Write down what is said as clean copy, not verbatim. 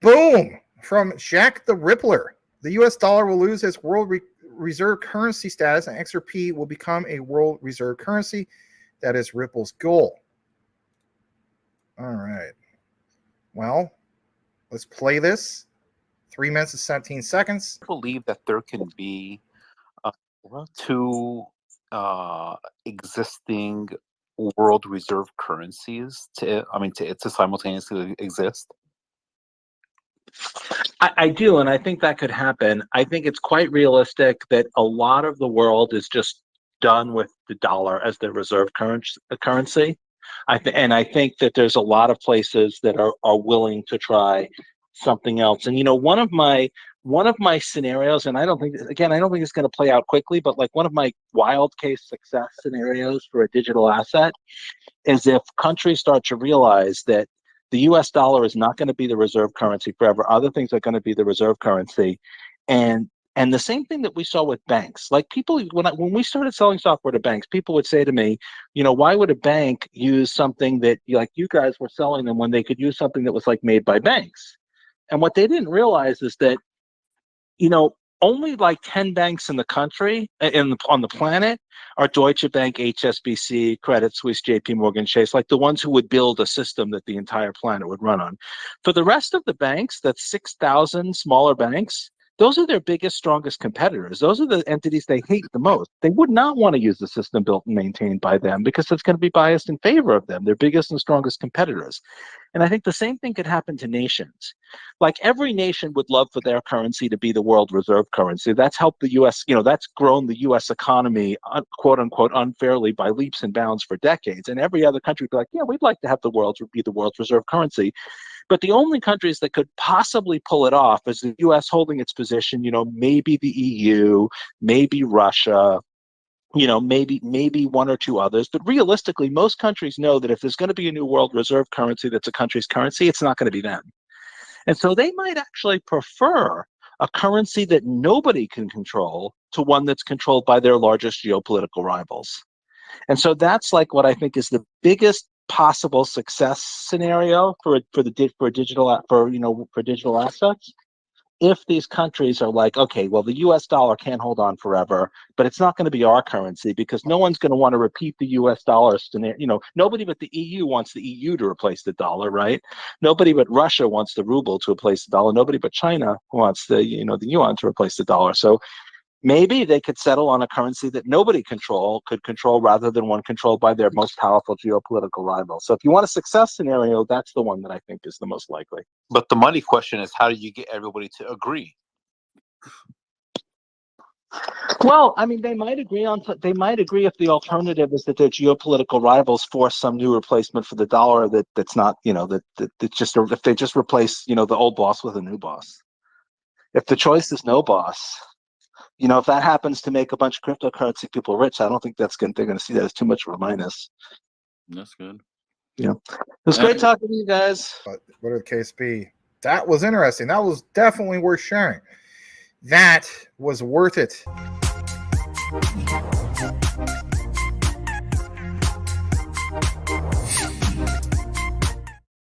Boom! From Jack the Rippler. The U.S. dollar will lose its world reserve currency status, and XRP will become a world reserve currency. That is Ripple's goal. All right. Well, let's play this. 3 minutes and 17 seconds. I believe that there can be two existing world reserve currencies to simultaneously exist. I do, and I think that could happen. I think it's quite realistic that a lot of the world is just done with the dollar as their reserve currency. I think that there's a lot of places that are willing to try something else. And one of my scenarios, and I don't think it's going to play out quickly, but like one of my wild case success scenarios for a digital asset is if countries start to realize that the U.S. dollar is not going to be the reserve currency forever. Other things are going to be the reserve currency, and the same thing that we saw with banks. Like people, when we started selling software to banks, people would say to me, why would a bank use something that like you guys were selling them when they could use something that was like made by banks? And what they didn't realize is that, only like 10 banks in the country, on the planet, are Deutsche Bank, HSBC, Credit Suisse, JP Morgan Chase, like the ones who would build a system that the entire planet would run on. For the rest of the banks, that's 6,000 smaller banks, those are their biggest, strongest competitors. Those are the entities they hate the most. They would not want to use the system built and maintained by them because it's going to be biased in favor of them, their biggest and strongest competitors. And I think the same thing could happen to nations. Like every nation would love for their currency to be the world reserve currency. That's helped the U.S., that's grown the U.S. economy, quote unquote, unfairly by leaps and bounds for decades. And every other country would be like, yeah, we'd like to have the world be the world's reserve currency. But the only countries that could possibly pull it off is the U.S. holding its position, maybe the EU, maybe Russia, maybe one or two others. But realistically, most countries know that if there's going to be a new world reserve currency that's a country's currency, it's not going to be them. And so they might actually prefer a currency that nobody can control to one that's controlled by their largest geopolitical rivals. And so that's like what I think is the biggest possible success scenario for digital assets. If these countries are like, okay, well, the U.S. dollar can't hold on forever, but it's not going to be our currency because no one's going to want to repeat the U.S. dollar scenario. Nobody but the EU wants the EU to replace the dollar, right? Nobody but Russia wants the ruble to replace the dollar. Nobody but China wants the yuan to replace the dollar. So maybe they could settle on a currency that nobody could control rather than one controlled by their most powerful geopolitical rival. So if you want a success scenario, that's the one that I think is the most likely. But the money question is, how do you get everybody to agree? Well, I mean, they might agree if the alternative is that their geopolitical rivals force some new replacement for the dollar that's not, if they just replace, the old boss with a new boss. If the choice is no boss, if that happens to make a bunch of cryptocurrency people rich, I don't think they're going to see that as too much of a minus. That's good. It was great talking to you guys. But whatever the case be, that was interesting. That was definitely worth sharing. That was worth it.